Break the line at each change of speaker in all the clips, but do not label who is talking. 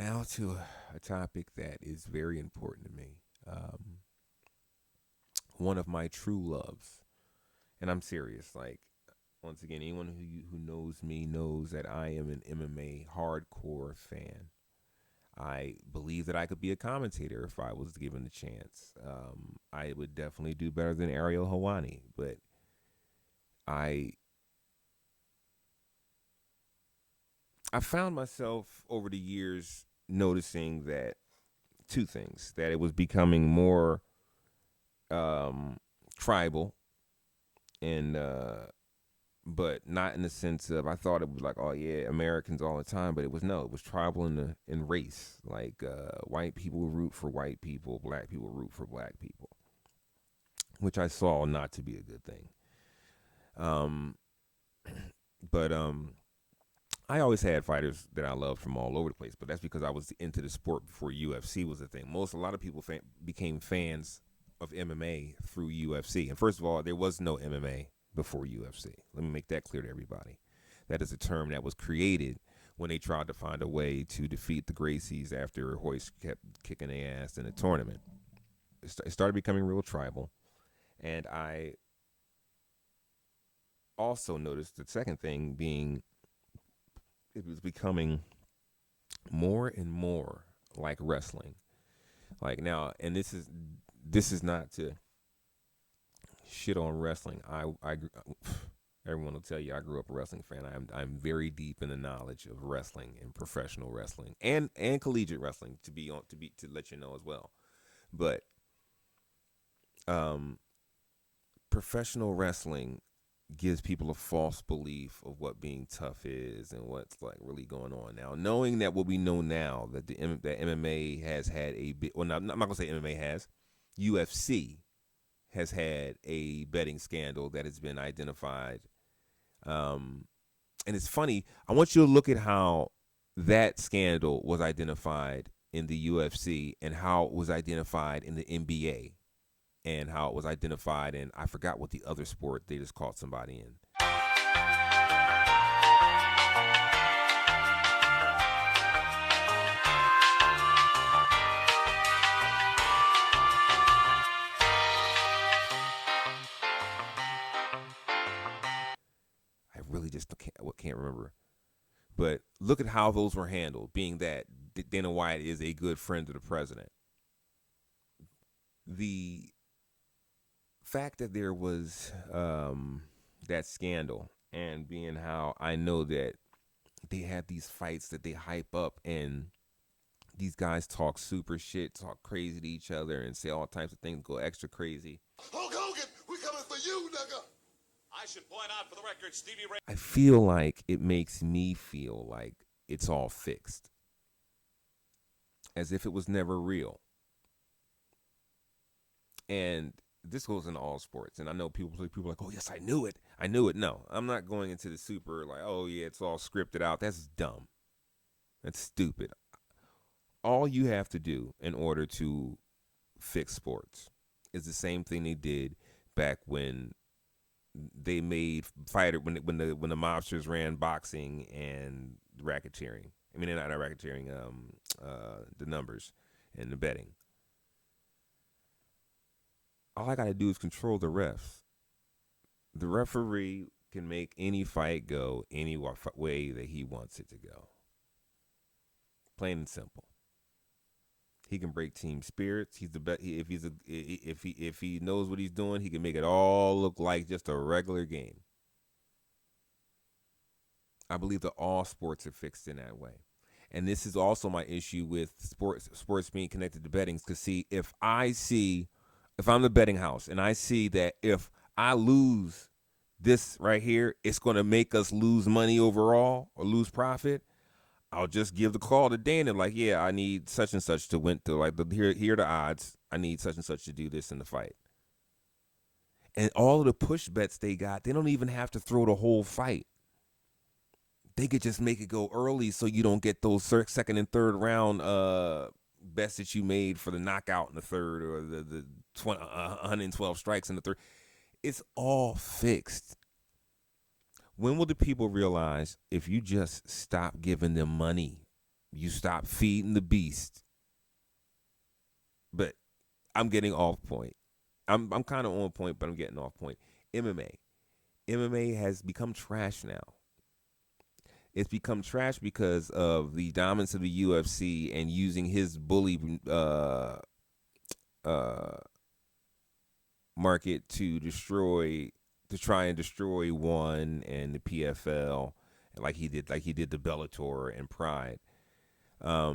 Now to a topic that is very important to me. Um, One of my true loves, and I'm serious. Like once again, anyone who knows me knows that I am an MMA hardcore fan. I believe that I could be a commentator if I was given the chance. I would definitely do better than Ariel Hawani, but I I found myself over the years noticing that two things: that it was becoming more um, tribal, and but not in the sense of I thought it was like, oh yeah, Americans all the time, but it was no, it was tribal in race. Like white people root for white people, black people root for black people, which I saw not to be a good thing. Um, but I always had fighters that I loved from all over the place, but that's because I was into the sport before UFC was a thing. A lot of people became fans of MMA through UFC. And first of all, there was no MMA before UFC. Let me make that clear to everybody. That is a term that was created when they tried to find a way to defeat the Gracies after Hoist kept kicking their ass in the tournament. It started becoming real tribal, and I also noticed the second thing being it was becoming more and more like wrestling. Like now, and this is not to shit on wrestling. Everyone will tell you I grew up a wrestling fan. I'm very deep in the knowledge of wrestling and professional wrestling and collegiate wrestling to let you know as well. But um, professional wrestling gives people a false belief of what being tough is and what's like really going on now. Knowing that what we know now that that MMA has had a bit. Well, I'm not gonna say MMA has. UFC has had a betting scandal that has been identified. Um, and it's funny. I want you to look at how that scandal was identified in the UFC and how it was identified in the NBA and how it was identified in I forgot what the other sport they just caught somebody in. I really just can't remember. But look at how those were handled, being that Dana White is a good friend of the president. The fact that there was that scandal and being how I know that they had these fights that they hype up and these guys talk super shit, talk crazy to each other, and say all types of things, go extra crazy. Hulk Hogan, we coming for you, nigga. I should point out for the record, Stevie Ray. I feel like it makes me feel like it's all fixed, as if it was never real. And this goes in all sports. And I know people are like, oh yes, I knew it. I knew it. No, I'm not going into the super like, oh yeah, it's all scripted out. That's dumb. That's stupid. All you have to do in order to fix sports is the same thing they did back when they made fighter when the mobsters ran boxing and racketeering. I mean, not racketeering. The numbers and the betting. All I got to do is control the refs. The referee can make any fight go any way that he wants it to go. Plain and simple. He can break team spirits. He's the best. If he knows what he's doing, he can make it all look like just a regular game. I believe that all sports are fixed in that way. And this is also my issue with sports being connected to betting. Because see, if I'm the betting house and I see that if I lose this right here, it's going to make us lose money overall or lose profit. I'll just give the call to Dana, like, yeah, I need such and such to win. To like, here are the odds. I need such and such to do this in the fight. And all of the push bets they got, they don't even have to throw the whole fight. They could just make it go early so you don't get those second and third round bets that you made for the knockout in the third or the 112 strikes in the third. It's all fixed. When will the people realize if you just stop giving them money You stop feeding the beast. But I'm getting off point. I'm kind of on point, but I'm getting off point. MMA. MMA has become trash now. It's become trash because of the dominance of the UFC and using his bully uh, market to try and destroy one and the PFL, like he did the Bellator and Pride. So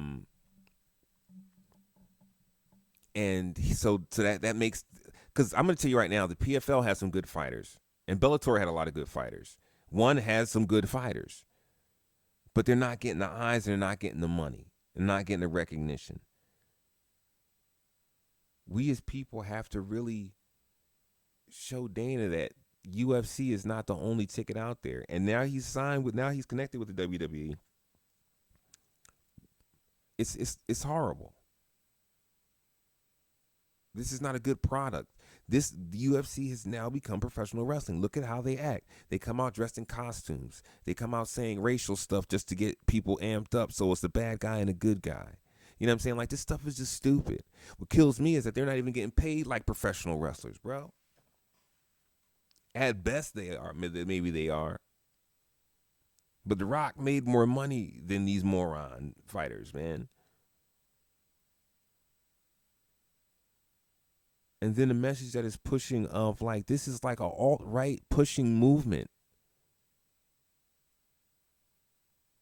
that makes, because I'm going to tell you right now, the PFL has some good fighters, and Bellator had a lot of good fighters. One has some good fighters, but they're not getting the eyes, they're not getting the money, they're not getting the recognition. We as people have to really show Dana that UFC is not the only ticket out there. And now he's connected with the WWE. It's horrible. This is not a good product. The UFC has now become professional wrestling. Look at how they act. They come out dressed in costumes. They come out saying racial stuff just to get people amped up. So it's the bad guy and a good guy. You know what I'm saying? Like, this stuff is just stupid. What kills me is that they're not even getting paid like professional wrestlers, bro. At best, they are. Maybe they are. But The Rock made more money than these moron fighters, man. And then the message that is pushing of, like, this is like an alt-right pushing movement.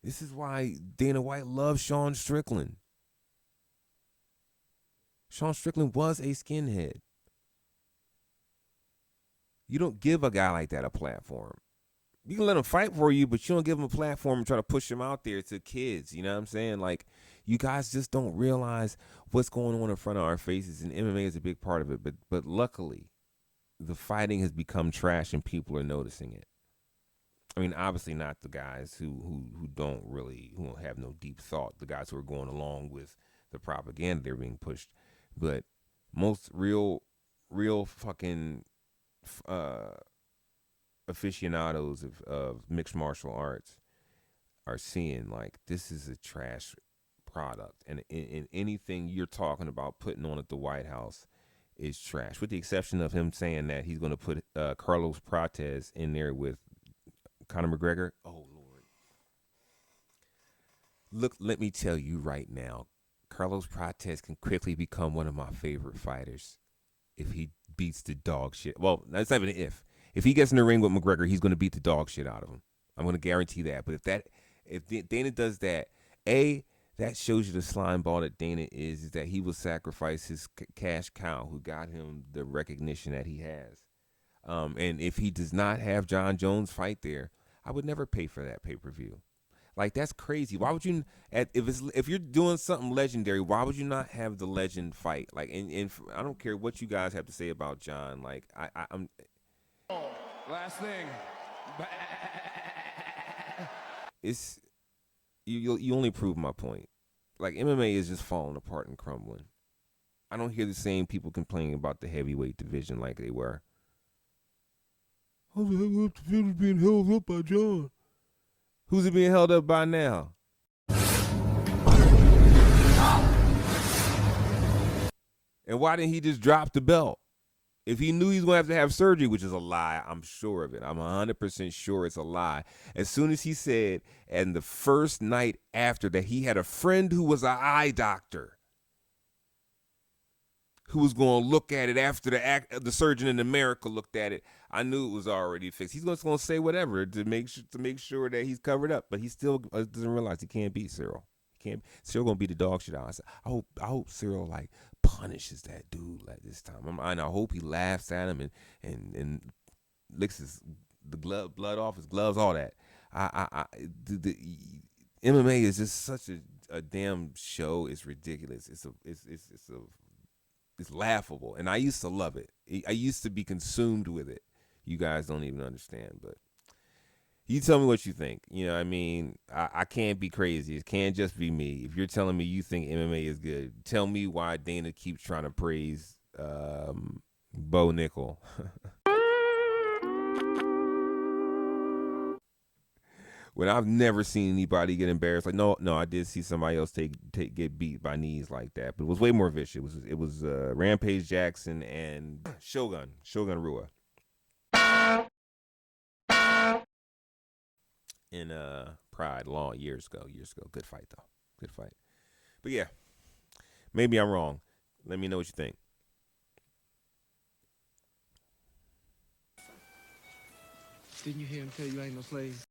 This is why Dana White loves Sean Strickland. Sean Strickland was a skinhead. You don't give a guy like that a platform. You can let him fight for you, but you don't give him a platform and try to push him out there to kids. You know what I'm saying? Like, you guys just don't realize what's going on in front of our faces, and MMA is a big part of it. But luckily, the fighting has become trash, and people are noticing it. I mean, obviously not the guys who don't have no deep thought, the guys who are going along with the propaganda they're being pushed, but most real fucking aficionados of mixed martial arts are seeing, like, this is a trash product, and in anything you're talking about putting on at the White House is trash, with the exception of him saying that he's going to put Carlos Prates in there with Conor McGregor. Oh, Lord. Look, let me tell you right now, Carlos Prates can quickly become one of my favorite fighters if he beats the dog shit. Well, that's not even an if. If he gets in the ring with McGregor, he's going to beat the dog shit out of him. I'm going to guarantee that. But if Dana does that, that shows you the slime ball that Dana is that he will sacrifice his cash cow who got him the recognition that he has. And if he does not have John Jones fight there, I would never pay for that pay-per-view. Like, that's crazy. Why would you, if you're doing something legendary, why would you not have the legend fight? Like, and I don't care what you guys have to say about John. Like, I'm.
Last thing.
It's you only prove my point. Like, MMA is just falling apart and crumbling. I don't hear the same people complaining about the heavyweight division like they were. Oh, the heavyweight division is being held up by John. Who's it being held up by now? And why didn't he just drop the belt? If he knew he was going to have surgery, which is a lie, I'm sure of it. I'm 100% sure it's a lie. As soon as he said, and the first night after that, he had a friend who was an eye doctor who was going to look at it after the surgeon in America looked at it. I knew it was already fixed. He's just going to say whatever to make sure that he's covered up, but he still doesn't realize he can't beat Cyril. Cyril going to beat the dog shit out. I hope Cyril, like, punishes that dude like this time. I hope he laughs at him and licks the blood off his gloves, all that. The MMA is just such a damn show. It's ridiculous. It's laughable, and I used to love it. I used to be consumed with it. You guys don't even understand, but you tell me what you think. You know what I mean? I can't be crazy. It can't just be me. If you're telling me you think MMA is good, tell me why Dana keeps trying to praise Bo Nickel. when I've never seen anybody get embarrassed. Like no, I did see somebody else get beat by knees like that, but it was way more vicious. It was Rampage Jackson and Shogun Rua in Pride long years ago. Good fight though. Good fight. But yeah, maybe I'm wrong. Let me know what you think.
Didn't you hear him tell you ain't no slave?